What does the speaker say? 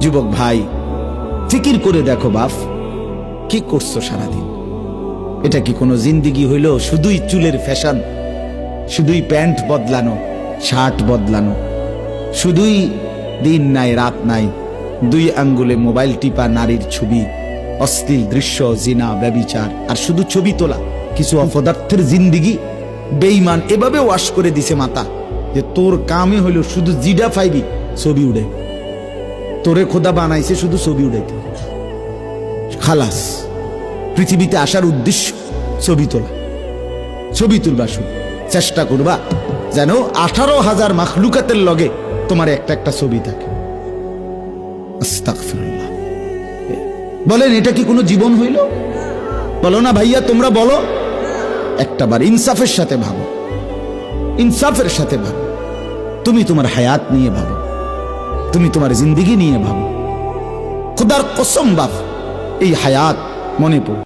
যুবক ভাই, ফিকির করে দেখো বাপ, কি করছো সারাদিন? এটা কি কোনো জিন্দিগি হইল? শুধুই চুলের ফ্যাশন, শুধুই প্যান্ট বদলানো, শার্ট বদলানো, শুধুই দিন নাই রাত নাই, 2 আঙ্গুলে মোবাইল টিপা, নারীর ছবি, অশ্লীল দৃশ্য, জিনা, ব্যভিচার, আর শুধু ছবি তোলা। কিছু অপদার্থের জিন্দিগি বেঈমান এভাবে ওয়াশ করে দিছে মাথা যে তোর কামে হইল শুধু জিডা ফাইবি, ছবি উড়ে। তোরে খোদা বানাইছে শুধু ছবি উড়াইতে। খালাস, পৃথিবীতে আসার উদ্দেশ্য ছবি তোলা, ছবি তুলবা। শুধু চেষ্টা করবা যেন 18,000 মাখলুকাতের লগে তোমার একটা একটা ছবি থাকে। আস্তাগফিরুল্লাহ। বলেন এটা কি কোনো জীবন হইল? বলো না ভাইয়া, তোমরা বলো। একটাবার ইনসাফের সাথে ভাবো, ইনসাফের সাথে ভাবো। তুমি তোমার হায়াত নিয়ে ভাবো, তুমি তোমার জিন্দিগি নিয়ে ভাবো। খুদার কসম বাপ, এই হায়াত মনে পড়ো।